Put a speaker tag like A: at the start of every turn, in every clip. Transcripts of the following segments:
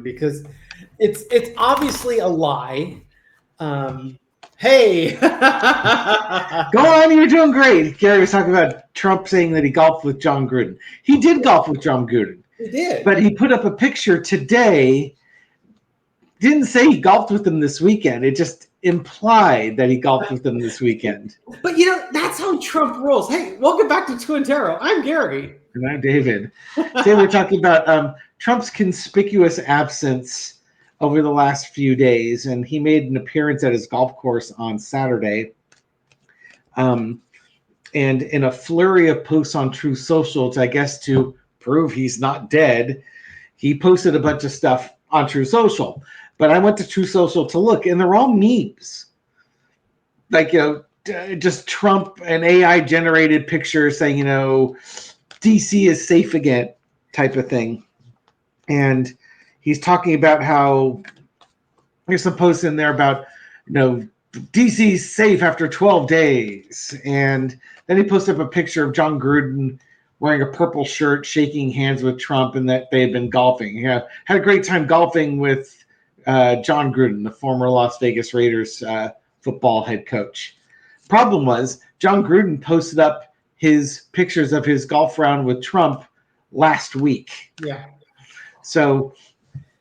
A: because it's obviously a lie. Hey,
B: go on, you're doing great. Gary was talking about Trump saying that he golfed with John Gruden. He did golf with John Gruden.
A: He did,
B: but he put up a picture today. Didn't say he golfed with him this weekend. It just implied that he golfed with him this weekend.
A: But that's how Trump rolls. Hey, welcome back to Twintero. I'm Gary.
B: And I'm David. Today we're talking about Trump's conspicuous absence over the last few days, and he made an appearance at his golf course on Saturday. And in a flurry of posts on True Social, I guess to prove he's not dead, he posted a bunch of stuff on True Social. But I went to True Social to look, and they're all memes. Like, just Trump and AI generated pictures saying, DC is safe again type of thing. And he's talking about how there's some posts in there about, DC's safe after 12 days. And then he posted up a picture of John Gruden wearing a purple shirt, shaking hands with Trump, and that they had been golfing. Had a great time golfing with John Gruden, the former Las Vegas Raiders football head coach. Problem was, John Gruden posted up his pictures of his golf round with Trump last week.
A: Yeah.
B: So,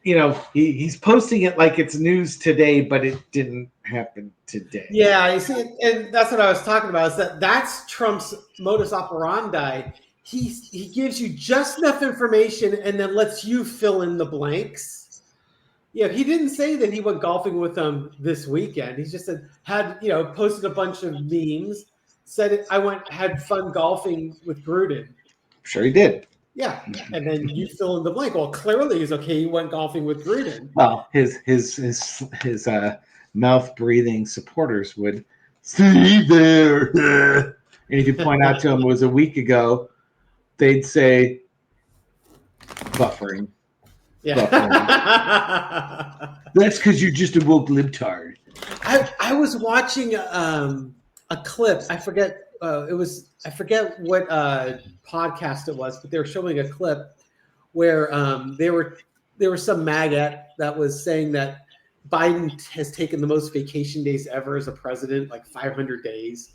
B: he's posting it like it's news today, but it didn't happen today.
A: Yeah, you see, and that's what I was talking about, is that's Trump's modus operandi. He gives you just enough information and then lets you fill in the blanks. Yeah, he didn't say that he went golfing with them this weekend. He just posted a bunch of memes, said had fun golfing with Gruden.
B: Sure he did.
A: Yeah, and then you fill in the blank. Well, clearly he's okay. He went golfing with Gruden.
B: Well, his mouth breathing supporters would stay there. And if you point out to him it was a week ago, they'd say buffering.
A: Yeah.
B: That's because you're just a woke libtard.
A: I was watching a clip. I forget what podcast it was, but they were showing a clip where there was some maggot that was saying that Biden has taken the most vacation days ever as a president, like 500 days.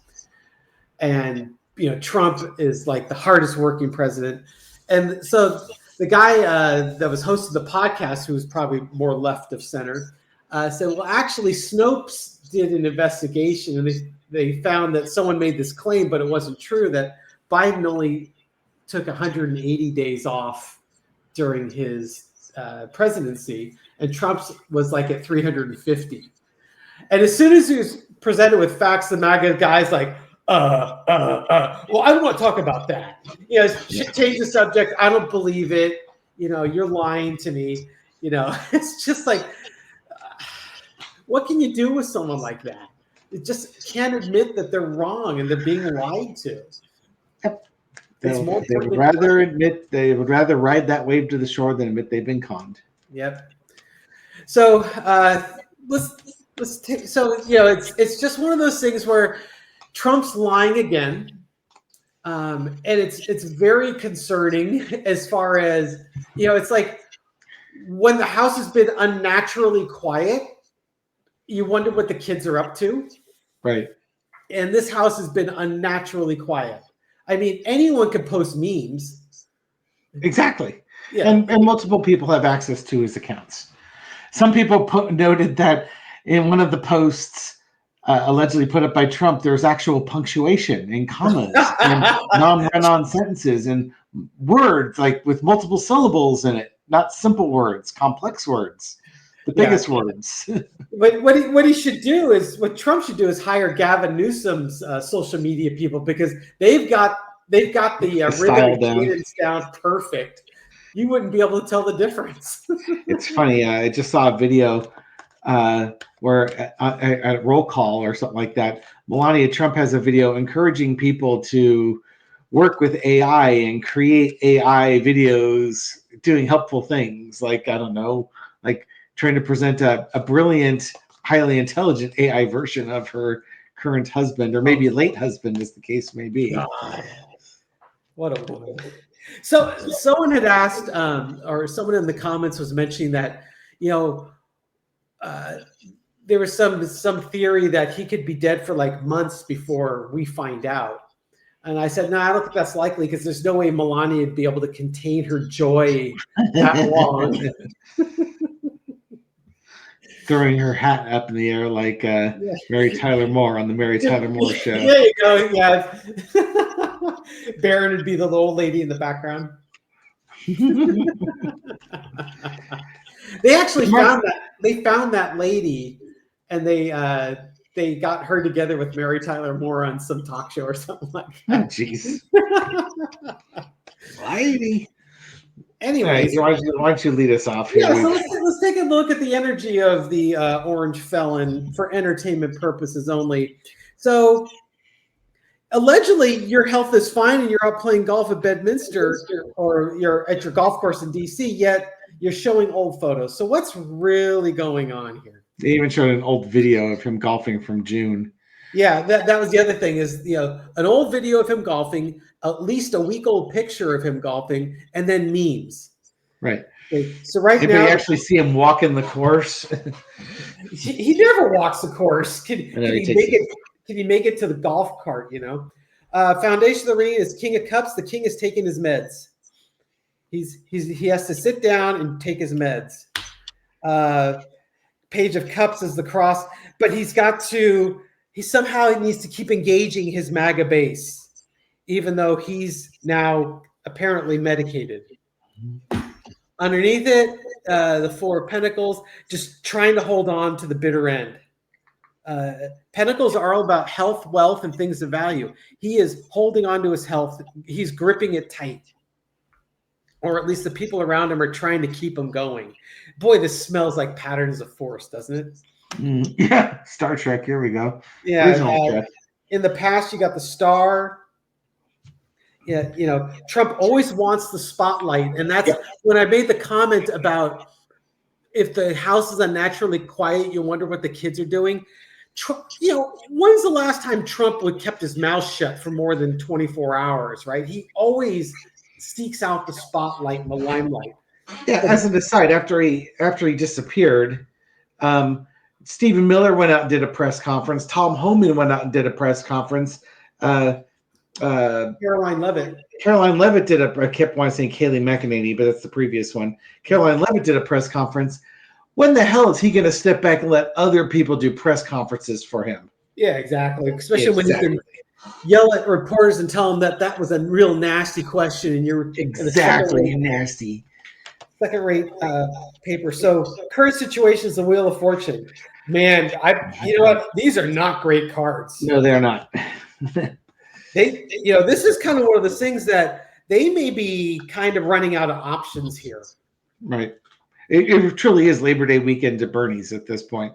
A: And Trump is like the hardest working president. And so the guy that was hosting the podcast, who was probably more left of center, said, well, actually, Snopes did an investigation, and they found that someone made this claim, but it wasn't true, that Biden only took 180 days off during his presidency, and Trump's was like at 350. And as soon as he was presented with facts, the MAGA guy's like, well, I don't want to talk about that. Change the subject. I don't believe it. You're lying to me. It's just like, what can you do with someone like that? They just can't admit that they're wrong and they're being lied to.
B: Yep. They would rather ride that wave to the shore than admit they've been conned.
A: Yep. So let's take. So it's just one of those things where Trump's lying again, and it's very concerning as far as it's like when the house has been unnaturally quiet, you wonder what the kids are up to,
B: right?
A: And this house has been unnaturally quiet. I mean, anyone can post memes.
B: Exactly,
A: yeah.
B: And multiple people have access to his accounts. Some people noted that in one of the posts allegedly put up by Trump, there's actual punctuation and commas and non-run-on sentences and words like with multiple syllables in it, not simple words, complex words, the biggest words.
A: But what Trump should do is hire Gavin Newsom's social media people, because they've got the rhythm and cadence down perfect. You wouldn't be able to tell the difference.
B: It's funny. I just saw a video where at roll call or something like that, Melania Trump has a video encouraging people to work with AI and create AI videos doing helpful things. Like, I don't know, like trying to present a brilliant, highly intelligent AI version of her current husband, or maybe late husband, as the case may be.
A: God. What a woman. So someone had asked, or someone in the comments was mentioning that you know, there was some theory that he could be dead for like months before we find out. And I said, no, I don't think that's likely because there's no way Melania would be able to contain her joy that long.
B: Throwing her hat up in the air like Mary Tyler Moore on the Mary Tyler Moore show.
A: There you go. Yeah. Baron would be the old lady in the background. They actually found that lady, and they got her together with Mary Tyler Moore on some talk show or something like that.
B: Oh, jeez. Lady.
A: Anyways,
B: why don't you lead us off here?
A: Yeah, so let's take a look at the energy of the Orange Felon for entertainment purposes only. So, allegedly, your health is fine and you're out playing golf at Bedminster or you're at your golf course in DC, yet you're showing old photos. So, what's really going on here?
B: They even showed an old video of him golfing from June.
A: Yeah, that was the other thing is, an old video of him golfing, at least a week-old picture of him golfing, and then memes.
B: Right.
A: Okay, so now
B: you actually see him walking the course.
A: he never walks the course. Can he make it to the golf cart? Foundation of the Ring is King of Cups. The King is taking his meds. He has to sit down and take his meds. Page of Cups is the cross, but he somehow needs to keep engaging his MAGA base, even though he's now apparently medicated. Underneath it, the Four of Pentacles, just trying to hold on to the bitter end. Pentacles are all about health, wealth, and things of value. He is holding on to his health. He's gripping it tight. Or at least the people around him are trying to keep him going. Boy, this smells like Patterns of Force, doesn't it?
B: Yeah, Star Trek. Here we go.
A: Yeah. In the past, you got the Star. Yeah, Trump always wants the spotlight, and that's when I made the comment about if the house is unnaturally quiet, you wonder what the kids are doing. Trump, when's the last time Trump would kept his mouth shut for more than 24 hours? Right? He always seeks out the spotlight and the limelight.
B: Yeah. As an aside, after he disappeared, Stephen Miller went out and did a press conference. Tom Homan went out and did a press conference.
A: Caroline Levitt
B: did I kept wanting to say Kayleigh McEnany, but that's the previous one. Caroline Levitt did a press conference. When the hell is he going to step back and let other people do press conferences for him?
A: Yeah, exactly. Especially when you can yell at reporters and tell them that was a real nasty question, and you're
B: exactly nasty.
A: Second-rate paper. So current situation is the Wheel of Fortune. Man, you know what? These are not great cards.
B: No, they're not.
A: This is kind of one of those things that they may be kind of running out of options here.
B: Right. It truly is Labor Day weekend to Bernie's at this point.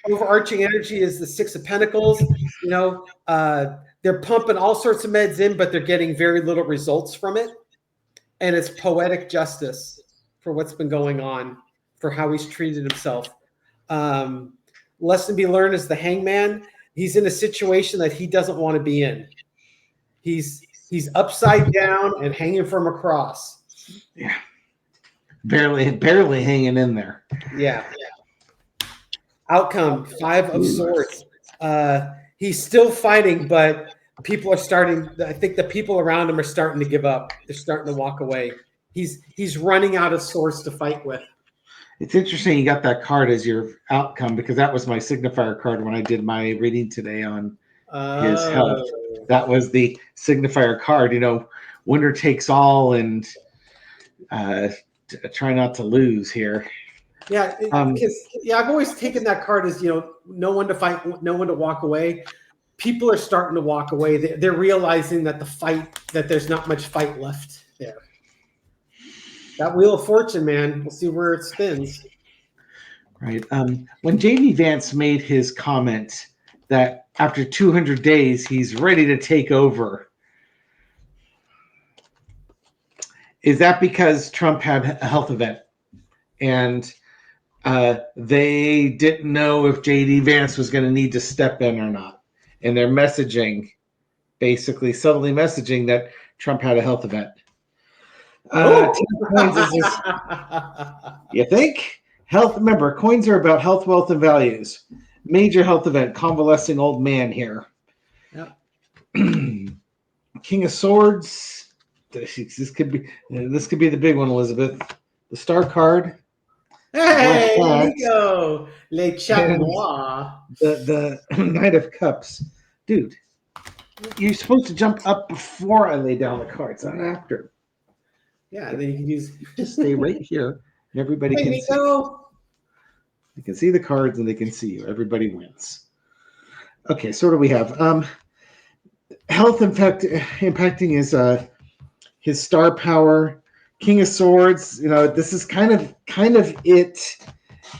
A: Overarching energy is the Six of Pentacles. They're pumping all sorts of meds in, but they're getting very little results from it. And it's poetic justice for what's been going on, for how he's treated himself. Lesson to be learned is the Hangman. He's in a situation that he doesn't want to be in. He's upside down and hanging from a cross.
B: Yeah. Barely hanging in there.
A: Yeah. Outcome, Five of Swords. He's still fighting, but people are starting. I think the people around him are starting to give up. They're starting to walk away. He's running out of swords to fight with.
B: It's interesting you got that card as your outcome, because that was my signifier card when I did my reading today on his health. That was the signifier card. Winner takes all, and try not to lose here.
A: Yeah, because I've always taken that card as no one to fight, no one to walk away. People are starting to walk away. They're realizing that that there's not much fight left there. That Wheel of Fortune, man. We'll see where it spins.
B: Right. When JD Vance made his comment that after 200 days he's ready to take over, is that because Trump had a health event and they didn't know if JD Vance was going to need to step in or not? And they're basically subtly messaging that Trump had a health event.
A: Oh.
B: 10 coins is this. You think? Health. Remember, coins are about health, wealth, and values. Major health event. Convalescing old man here.
A: Yep.
B: King of Swords. This could be the big one, Elizabeth. The star card.
A: Hey,
B: Black
A: there
B: cat,
A: you go. Les Chat
B: and
A: Noir.
B: the Knight of Cups. Dude, you're supposed to jump up before I lay down the cards, not after.
A: Yeah, then you can use.
B: Just stay right here, and everybody
A: Hey,
B: can see.
A: Nico.
B: They can see the cards, and they can see you. Everybody wins. Okay, so what do we have? Health impacting is his star power. King of Swords. This is kind of it.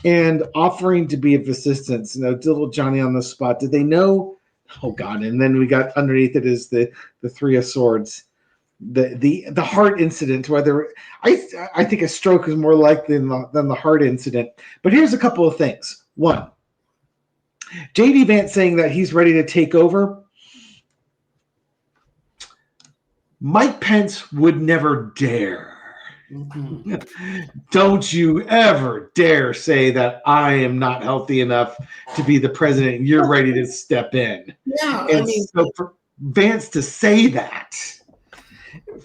B: And offering to be of assistance. Little Johnny on the spot. Did they know? Oh God! And then we got underneath it is the Three of Swords. The heart incident. Whether I think a stroke is more likely than the heart incident. But here's a couple of things. One, JD Vance saying that he's ready to take over. Mike Pence would never dare. Don't you ever dare say that I am not healthy enough to be the president and you're ready to step in.
A: Yeah,
B: And so for Vance to say that,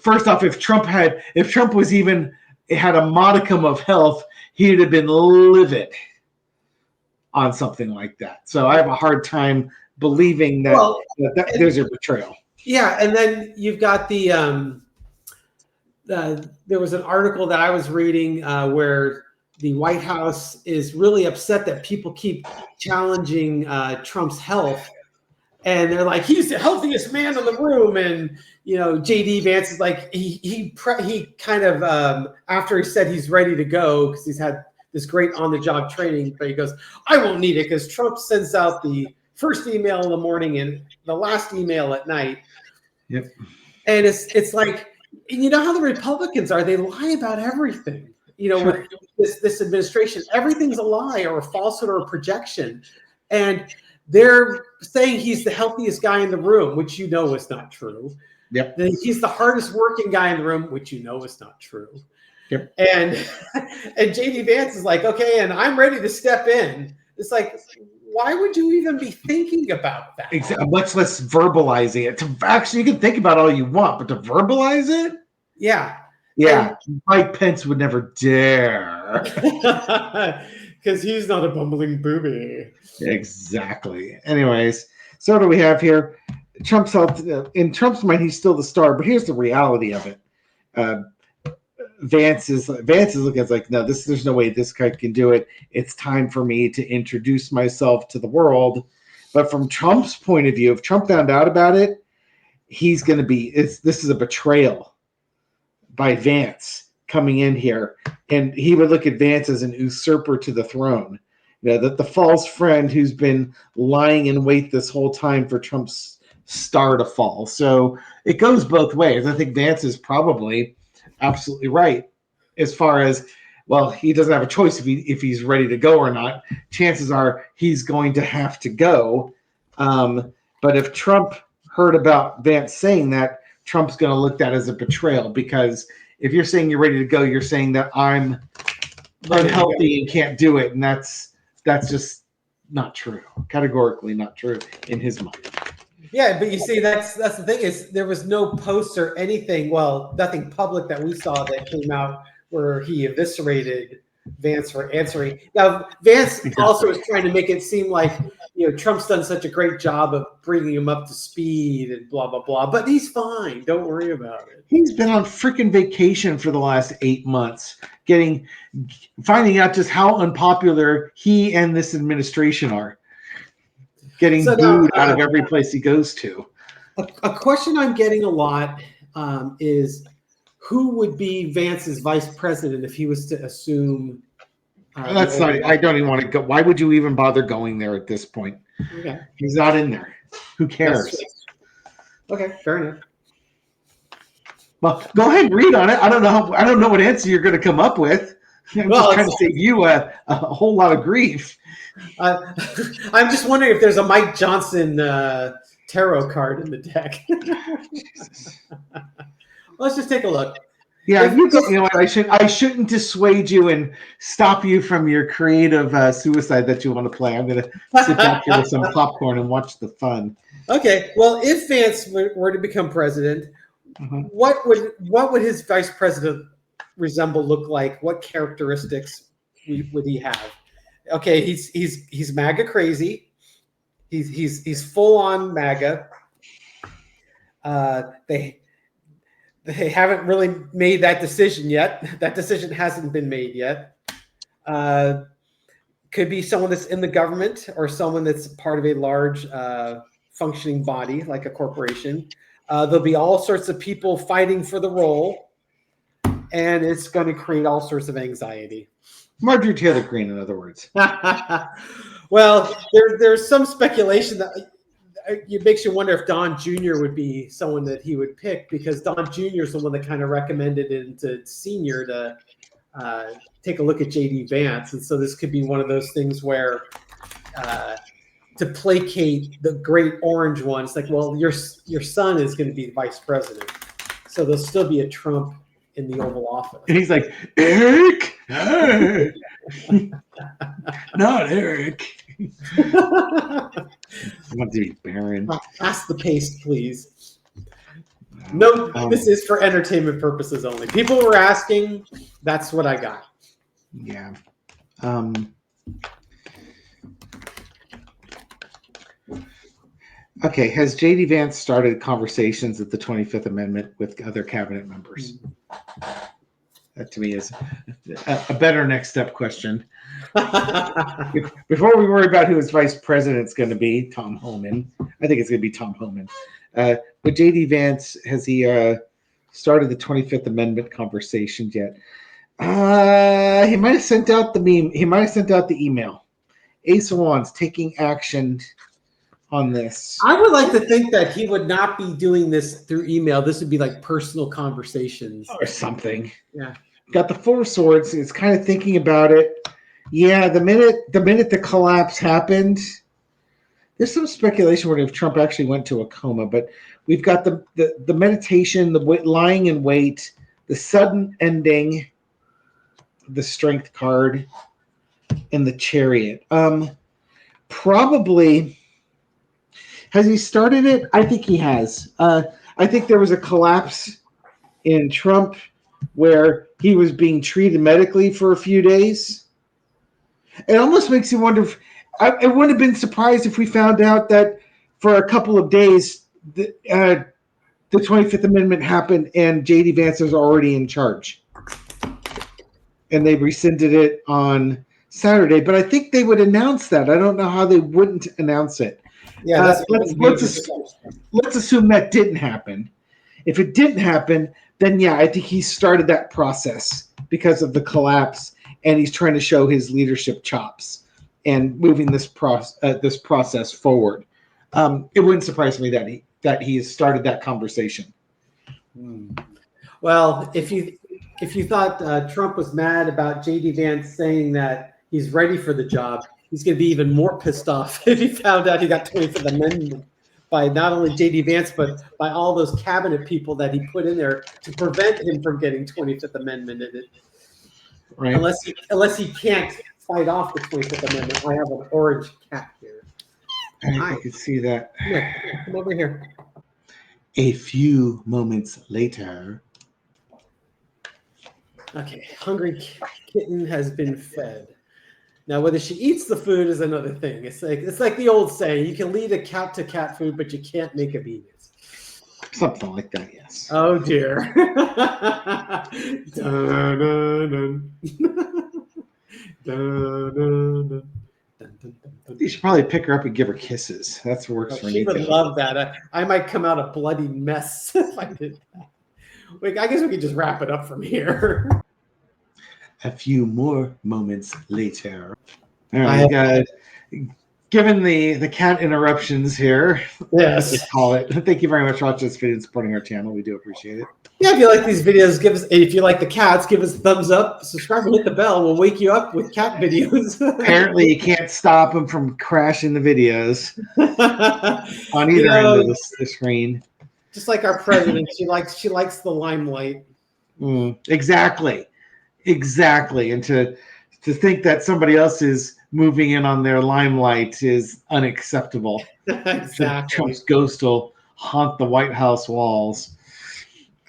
B: first off, if Trump was even had a modicum of health, he'd have been livid on something like that. So I have a hard time believing that there's a betrayal.
A: Yeah, and then you've got there was an article that I was reading where the White House is really upset that people keep challenging Trump's health. And they're like, he's the healthiest man in the room. And, JD Vance is like, he kind of, after he said he's ready to go, because he's had this great on-the-job training, but he goes, I won't need it because Trump sends out the first email in the morning and the last email at night.
B: Yep.
A: And it's like, you know how the Republicans are, they lie about everything.
B: Sure.
A: With this administration, everything's a lie or a falsehood or a projection. And they're saying he's the healthiest guy in the room, which is not true.
B: Yep.
A: Then he's the hardest working guy in the room, which is not true.
B: Yep.
A: And JD Vance is like, okay, and I'm ready to step in. It's like, why would you even be thinking about that?
B: Exactly. Much less verbalizing it. Actually, you can think about all you want, but to verbalize it?
A: Yeah.
B: Yeah. Mike Pence would never dare.
A: Because he's not a bumbling booby.
B: Exactly. Anyways, so what do we have here? Trump's health. In Trump's mind, he's still the star, but here's the reality of it. Vance is looking at like, no, there's no way this guy can do it. It's time for me to introduce myself to the world. But from Trump's point of view, if Trump found out about it, he's going to be. This is a betrayal by Vance coming in here, and he would look at Vance as an usurper to the throne. That the false friend who's been lying in wait this whole time for Trump's star to fall. So it goes both ways. I think Vance is probably absolutely right as far as, well, he doesn't have a choice if he's ready to go or not. Chances are he's going to have to go. But if Trump heard about Vance saying that, Trump's going to look at it as a betrayal, because if you're saying you're ready to go, you're saying that I'm unhealthy and can't do it. And that's just not true. Categorically not true in his mind.
A: Yeah, but you see, that's the thing, is there was no posts or anything, well, nothing public that we saw that came out where he eviscerated Vance for answering. Now, Vance also is trying to make it seem like, Trump's done such a great job of bringing him up to speed and blah, blah, blah, but he's fine. Don't worry about it.
B: He's been on freaking vacation for the last 8 months, finding out just how unpopular he and this administration are. Getting booed out of every place he goes to.
A: A question I'm getting a lot is, who would be Vance's vice president if he was to assume?
B: That's not. I don't even want to go. Why would you even bother going there at this point?
A: Okay.
B: He's not in there. Who cares?
A: Okay, fair enough.
B: Well, go ahead and read on it. I don't know what answer you're going to come up with. I'm just trying to save you a whole lot of grief.
A: I'm just wondering if there's a Mike Johnson tarot card in the deck. Let's just take a look.
B: Yeah, you know what? I shouldn't dissuade you and stop you from your creative suicide that you want to play. I'm going to sit back here with some popcorn and watch the fun.
A: Okay, well, if Vance were to become president, what would his vice president look like? What characteristics would he have? Okay, he's MAGA crazy. He's full on MAGA. They haven't really made that decision yet. That decision hasn't been made yet. Could be someone that's in the government or someone that's part of a large functioning body like a corporation. There'll be all sorts of people fighting for the role, and it's going to create all sorts of anxiety.
B: Marjorie Taylor Greene, in other words.
A: Well, there's some speculation that it makes you wonder if Don Jr. would be someone that he would pick, because Don Jr. is the one that kind of recommended him to Senior to take a look at JD Vance. And so this could be one of those things where to placate the great orange one, it's like, well, your son is going to be vice president. So there'll still be a Trump in the Oval Office.
B: And he's like, Eric? Not Eric. I want to be Barron.
A: Pass the paste, please. No, this is for entertainment purposes only. People were asking. That's what I got.
B: Yeah. Okay. Has JD Vance started conversations at the 25th Amendment with other cabinet members? That to me is a better next step question. Before we worry about who his vice president's going to be, Tom Homan. I think it's going to be Tom Homan. But JD Vance, has he started the 25th Amendment conversation yet? He might have sent out the meme. He might have sent out the email. Ace of Wands taking action on this.
A: I would like to think that he would not be doing this through email. This would be like personal conversations
B: or something.
A: Yeah.
B: Got the Four of Swords. It's kind of thinking about it. Yeah, the minute the collapse happened, there's some speculation where if Trump actually went to a coma, but we've got the meditation, the lying in wait, the sudden ending, the Strength card, and the Chariot. Probably. Has he started it? I think he has. I think there was a collapse in Trump where he was being treated medically for a few days. It almost makes you wonder if I wouldn't have been surprised if we found out that for a couple of days the 25th Amendment happened and JD Vance was already in charge. And they rescinded it on Saturday. But I think they would announce that. I don't know how they wouldn't announce it.
A: Yeah,
B: let's assume that didn't happen. If it didn't happen, then yeah, I think he started that process because of the collapse, and he's trying to show his leadership chops and moving this process forward. It wouldn't surprise me that he has started that conversation.
A: Well, if you thought Trump was mad about JD Vance saying that he's ready for the job, he's going to be even more pissed off if he found out he got 25th Amendment by not only JD Vance, but by all those cabinet people that he put in there to prevent him from getting 25th Amendment in it.
B: Right.
A: Unless he can't fight off the 25th Amendment. I have an orange cat here.
B: I can see that.
A: Come over here.
B: A few moments later.
A: Okay, hungry kitten has been fed. Now, whether she eats the food is another thing. It's like the old saying: you can lead a cat to cat food, but you can't make a Venus.
B: Something like that, yes.
A: Oh dear.
B: You should probably pick her up and give her kisses. That's what works for me.
A: She would love that. I might come out a bloody mess if I did that. Wait, I guess we could just wrap it up from here.
B: A few more moments later. All right, given the cat interruptions here,
A: yes,
B: let's call it. Thank you very much for watching this video and supporting our channel. We do appreciate it.
A: Yeah, if you like these videos, if you like the cats, give us a thumbs up, subscribe, and hit the bell. We'll wake you up with cat videos.
B: Apparently, you can't stop them from crashing the videos on either end of the screen.
A: Just like our president, she likes the limelight.
B: Exactly. And to think that somebody else is moving in on their limelight is unacceptable.
A: Exactly.
B: Trump's ghost will haunt the White House walls.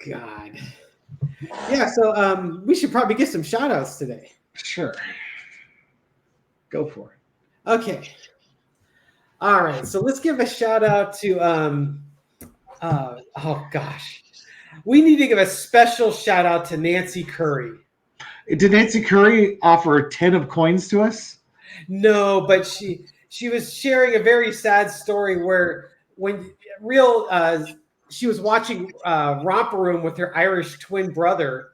A: God. Yeah, so we should probably get some shout outs today.
B: Sure. Go for it.
A: Okay. All right. So let's give a shout out to oh gosh. We need to give a special shout out to Nancy Curry.
B: Did Nancy Curry offer 10 of coins to us?
A: No, but she was sharing a very sad story where when she was watching Romper Room with her Irish twin brother,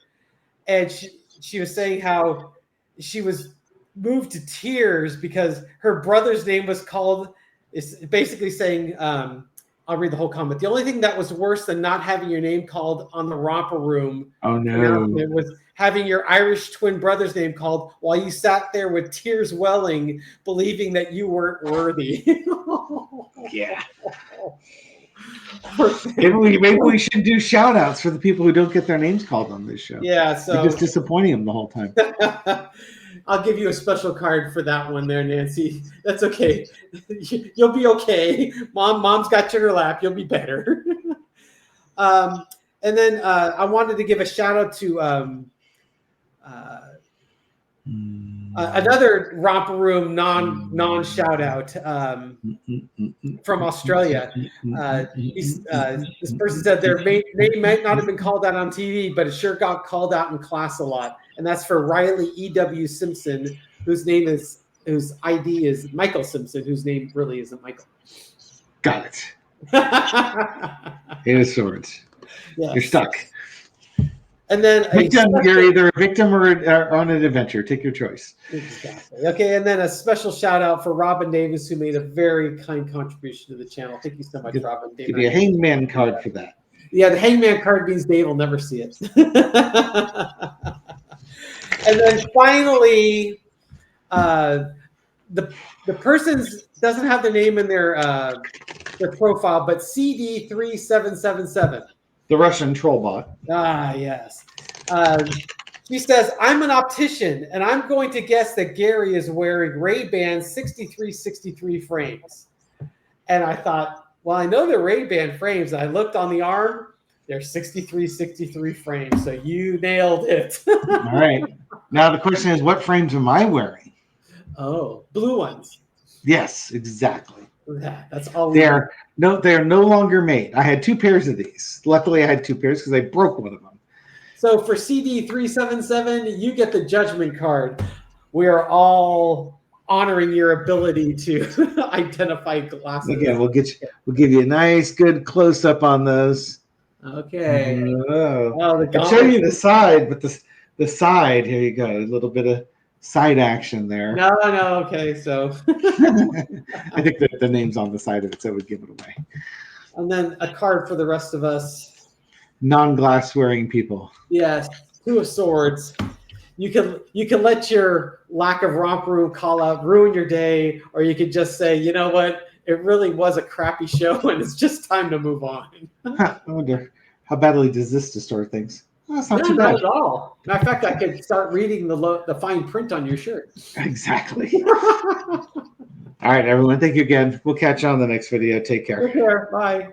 A: and she was saying how she was moved to tears because her brother's name was called. It's basically saying, I'll read the whole comment. The only thing that was worse than not having your name called on the Romper Room announcement was having your Irish twin brother's name called while you sat there with tears welling, believing that you weren't worthy.
B: Yeah. Maybe we should do shout outs for the people who don't get their names called on this show.
A: Yeah, so
B: you're just disappointing them the whole time.
A: I'll give you a special card for that one there, Nancy. That's okay. You'll be okay. Mom's got you in her lap. You'll be better. And then I wanted to give a shout out to another Romper Room non shout out from Australia. This person said their name might not have been called out on TV, but it sure got called out in class a lot. And that's for Riley E.W. Simpson, whose ID is Michael Simpson, whose name really isn't Michael.
B: Got it. Eight of Swords. Yes. You're stuck.
A: And then
B: you're either a victim or on an adventure. Take your choice.
A: Exactly. Okay, and then a special shout out for Robin Davis, who made a very kind contribution to the channel. Thank you so much, Robin Davis.
B: Give me a hangman card for that.
A: Yeah, the hangman card means Dave will never see it. And then finally, the person doesn't have the name in their profile, but CD3777.
B: The Russian troll bot.
A: Ah, yes. She says, I'm an optician, and I'm going to guess that Gary is wearing Ray-Ban 6363 frames. And I thought, well, I know they're Ray-Ban frames. I looked on the arm. They're 6363 frames. So you nailed it.
B: All right. Now the question is, what frames am I wearing?
A: Oh, blue ones.
B: Yes, exactly.
A: That's all.
B: They're no longer made. I had 2 pairs of these. Luckily, I had 2 pairs because I broke one of them.
A: So for CD377, you get the judgment card. We are all honoring your ability to identify glasses.
B: Again, we'll give you a nice, good close up on those.
A: Okay.
B: I'll show you the side, but the side. Here you go. A little bit of side action there.
A: No. Okay, so
B: I think that the name's on the side of it, so it would give it away.
A: And then a card for the rest of us.
B: Non-glass wearing people.
A: Yes, 2 of Swords. You can let your lack of Romper Room call out ruin your day, or you could just say, you know what, it really was a crappy show, and it's just time to move on.
B: I wonder how badly does this distort things. Well, that's not too bad.
A: Not at all. Matter of fact, I could start reading the fine print on your shirt.
B: Exactly. All right, everyone. Thank you again. We'll catch you on the next video. Take care.
A: Take care. Bye.